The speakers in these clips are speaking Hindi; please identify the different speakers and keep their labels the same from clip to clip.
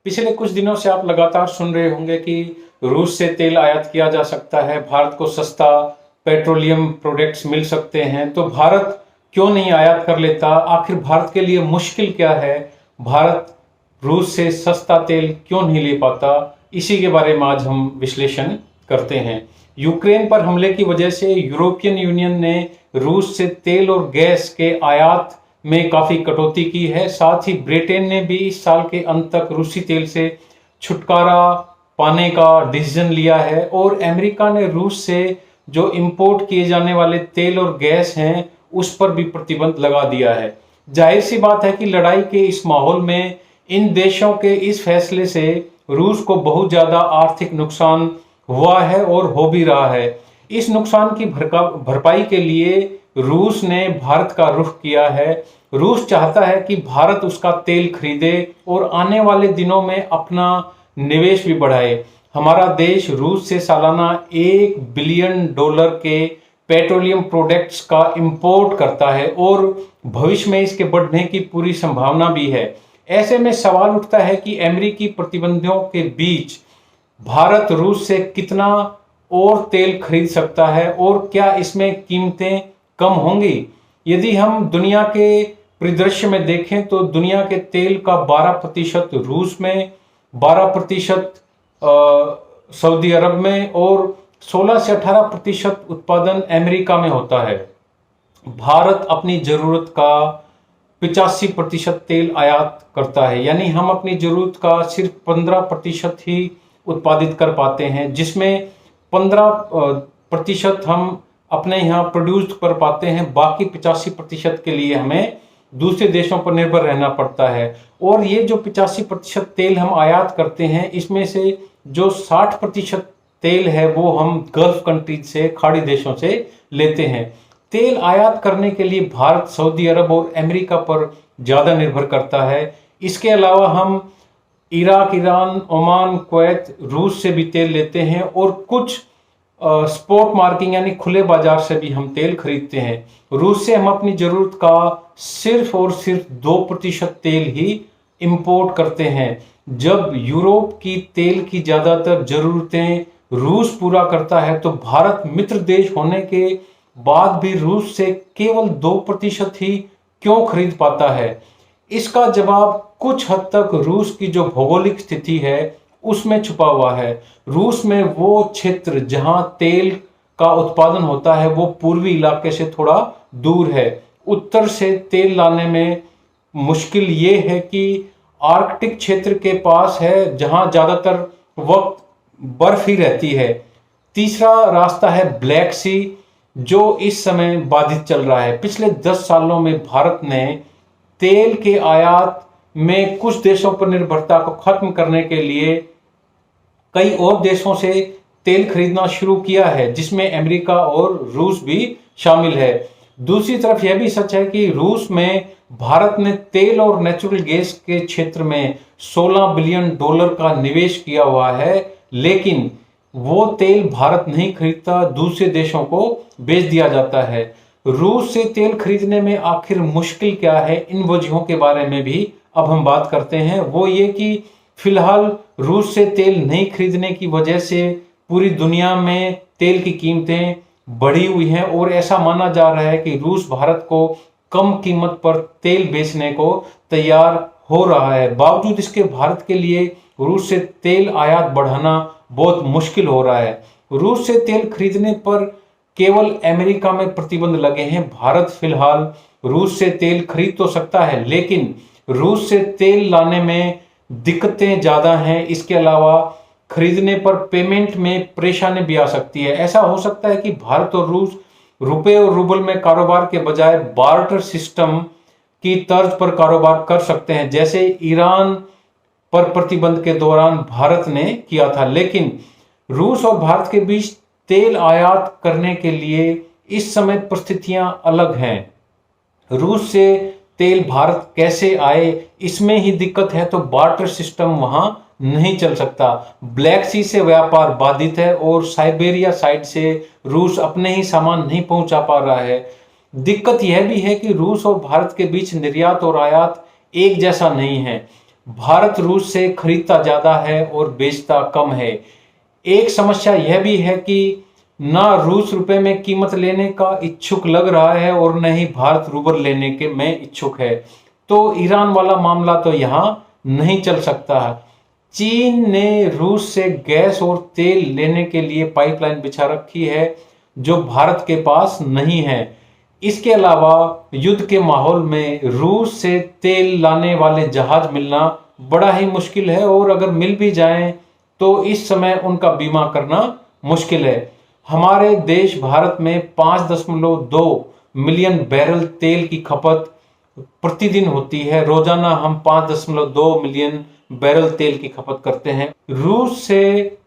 Speaker 1: पिछले कुछ दिनों से आप लगातार सुन रहे होंगे कि रूस से तेल आयात किया जा सकता है, भारत को सस्ता पेट्रोलियम प्रोडक्ट्स मिल सकते हैं। तो भारत क्यों नहीं आयात कर लेता? आखिर भारत के लिए मुश्किल क्या है? भारत रूस से सस्ता तेल क्यों नहीं ले पाता? इसी के बारे में आज हम विश्लेषण करते हैं। यूक्रेन पर हमले की वजह से यूरोपियन यूनियन ने रूस से तेल और गैस के आयात में काफी कटौती की है। साथ ही ब्रिटेन ने भी इस साल के अंत तक रूसी तेल से छुटकारा पाने का डिसीजन लिया है और अमेरिका ने रूस से जो इंपोर्ट किए जाने वाले तेल और गैस हैं उस पर भी प्रतिबंध लगा दिया है। जाहिर सी बात है कि लड़ाई के इस माहौल में इन देशों के इस फैसले से रूस को बहुत ज्यादा आर्थिक नुकसान हुआ है और हो भी रहा है। इस नुकसान की भरपाई के लिए रूस ने भारत का रुख किया है। रूस चाहता है कि भारत उसका तेल खरीदे और आने वाले दिनों में अपना निवेश भी बढ़ाए। हमारा देश रूस से सालाना $1 बिलियन के पेट्रोलियम प्रोडक्ट्स का इंपोर्ट करता है और भविष्य में इसके बढ़ने की पूरी संभावना भी है। ऐसे में सवाल उठता है कि अमेरिकी प्रतिबंधों के बीच भारत रूस से कितना और तेल खरीद सकता है और क्या इसमें कीमतें कम होंगी? यदि हम दुनिया के परिदृश्य में देखें तो दुनिया के तेल का 12% रूस में, 12% सऊदी अरब में और 16 से 18% उत्पादन अमेरिका में होता है। भारत अपनी जरूरत का 85% तेल आयात करता है, यानी हम अपनी जरूरत का सिर्फ 15% ही उत्पादित कर पाते हैं, जिसमें 15% हम अपने यहाँ प्रोड्यूस कर पाते हैं। बाकी 85% के लिए हमें दूसरे देशों पर निर्भर रहना पड़ता है। और ये जो 85% तेल हम आयात करते हैं, इसमें से जो 60% तेल है वो हम गल्फ कंट्रीज से, खाड़ी देशों से लेते हैं। तेल आयात करने के लिए भारत सऊदी अरब और अमेरिका पर ज्यादा निर्भर करता है। इसके अलावा हम इराक, ईरान, ओमान, कुवैत, रूस से भी तेल लेते हैं और कुछ स्पॉट मार्केट यानी खुले बाजार से भी हम तेल खरीदते हैं। रूस से हम अपनी जरूरत का सिर्फ और सिर्फ 2% तेल ही इंपोर्ट करते हैं। जब यूरोप की तेल की ज्यादातर जरूरतें रूस पूरा करता है तो भारत मित्र देश होने के बाद भी रूस से केवल 2% ही क्यों खरीद पाता है? इसका जवाब कुछ हद तक रूस की जो भौगोलिक स्थिति है उसमें छुपा हुआ है। रूस में वो क्षेत्र जहां तेल का उत्पादन होता है वो पूर्वी इलाके से थोड़ा दूर है। उत्तर से तेल लाने में मुश्किल ये है कि आर्कटिक क्षेत्र के पास है जहां ज्यादातर वक्त बर्फ ही रहती है। तीसरा रास्ता है ब्लैक सी, जो इस समय बाधित चल रहा है। पिछले 10 सालों में भारत ने तेल के आयात में कुछ देशों पर निर्भरता को खत्म करने के लिए कई और देशों से तेल खरीदना शुरू किया है, जिसमें अमेरिका और रूस भी शामिल है। दूसरी तरफ यह भी सच है कि रूस में भारत ने तेल और नेचुरल गैस के क्षेत्र में $16 बिलियन का निवेश किया हुआ है, लेकिन वो तेल भारत नहीं खरीदता, दूसरे देशों को बेच दिया जाता है। रूस से तेल खरीदने में आखिर मुश्किल क्या है, इन वजहों के बारे में भी अब हम बात करते हैं। वो ये कि फिलहाल रूस से तेल नहीं खरीदने की वजह से पूरी दुनिया में तेल की कीमतें बढ़ी हुई हैं और ऐसा माना जा रहा है कि रूस भारत को कम कीमत पर तेल बेचने को तैयार हो रहा है। बावजूद इसके भारत के लिए रूस से तेल आयात बढ़ाना बहुत मुश्किल हो रहा है। रूस से तेल खरीदने पर केवल अमेरिका में प्रतिबंध लगे हैं। भारत फिलहाल रूस से तेल खरीद तो सकता है, लेकिन रूस से तेल लाने में दिक्कतें ज्यादा हैं। इसके अलावा खरीदने पर पेमेंट में परेशानी भी आ सकती है। ऐसा हो सकता है कि भारत और रूस रुपए और रूबल में कारोबार के बजाय बार्टर सिस्टम की तर्ज पर कारोबार कर सकते हैं, जैसे ईरान पर प्रतिबंध के दौरान भारत ने किया था। लेकिन रूस और भारत के बीच तेल आयात करने के लिए इस समय परिस्थितियां अलग हैं। रूस से तेल भारत कैसे आए, इसमें ही दिक्कत है, तो बार्टर सिस्टम वहां नहीं चल सकता। ब्लैक सी से व्यापार बाधित है और साइबेरिया साइड से रूस अपने ही सामान नहीं पहुंचा पा रहा है। दिक्कत यह भी है कि रूस और भारत के बीच निर्यात और आयात एक जैसा नहीं है। भारत रूस से खरीदता ज़्यादा है और बेचता कम है। एक समस्या यह भी है कि ना रूस रुपए में कीमत लेने का इच्छुक लग रहा है और न ही भारत रूबल लेने के में इच्छुक है। तो ईरान वाला मामला तो यहाँ नहीं चल सकता है। चीन ने रूस से गैस और तेल लेने के लिए पाइपलाइन बिछा रखी है जो भारत के पास नहीं है। इसके अलावा युद्ध के माहौल में रूस से तेल लाने वाले जहाज मिलना बड़ा ही मुश्किल है और अगर मिल भी जाएं तो इस समय उनका बीमा करना मुश्किल है। हमारे देश भारत में 5.2 मिलियन बैरल तेल की खपत प्रतिदिन होती है। रोजाना हम 5.2 मिलियन बैरल तेल की खपत करते हैं। रूस से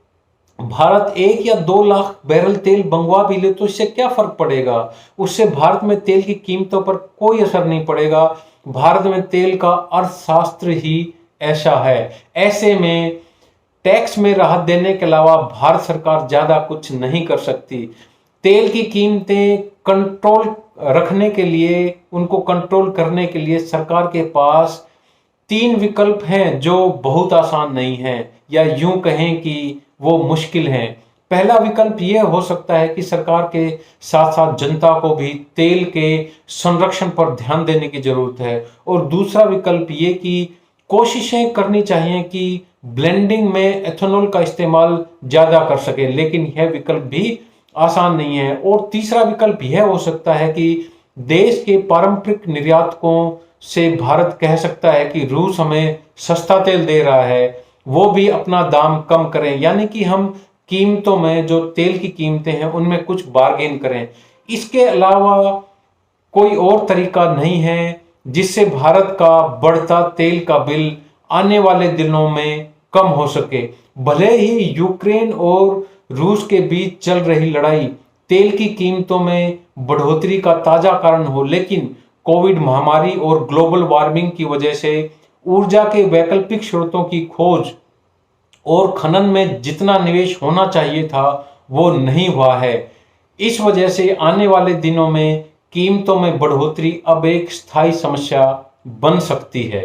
Speaker 1: भारत 1 या 2 लाख बैरल तेल मंगवा भी ले तो इससे क्या फर्क पड़ेगा? उससे भारत में तेल की कीमतों पर कोई असर नहीं पड़ेगा। भारत में तेल का अर्थशास्त्र ही ऐसा है। ऐसे में टैक्स में राहत देने के अलावा भारत सरकार ज्यादा कुछ नहीं कर सकती। तेल की कीमतें कंट्रोल रखने के लिए, उनको कंट्रोल करने के लिए सरकार के पास 3 विकल्प हैं जो बहुत आसान नहीं हैं, या यूं कहें कि वो मुश्किल हैं। पहला विकल्प यह हो सकता है कि सरकार के साथ साथ जनता को भी तेल के संरक्षण पर ध्यान देने की जरूरत है। और दूसरा विकल्प ये कि कोशिशें करनी चाहिए कि ब्लेंडिंग में एथेनॉल का इस्तेमाल ज्यादा कर सके, लेकिन यह विकल्प भी आसान नहीं है। और तीसरा विकल्प यह हो सकता है कि देश के पारंपरिक निर्यातकों से भारत कह सकता है कि रूस हमें सस्ता तेल दे रहा है, वो भी अपना दाम कम करें, यानी कि हम कीमतों में, जो तेल की कीमतें हैं उनमें कुछ बार्गेन करें। इसके अलावा कोई और तरीका नहीं है जिससे भारत का बढ़ता तेल का बिल आने वाले दिनों में कम हो सके। भले ही यूक्रेन और रूस के बीच चल रही लड़ाई तेल की कीमतों में बढ़ोतरी का ताजा कारण हो, लेकिन कोविड महामारी और ग्लोबल वार्मिंग की वजह से ऊर्जा के वैकल्पिक स्रोतों की खोज और खनन में जितना निवेश होना चाहिए था वो नहीं हुआ है। इस वजह से आने वाले दिनों में कीमतों में बढ़ोतरी अब एक स्थायी समस्या बन सकती है।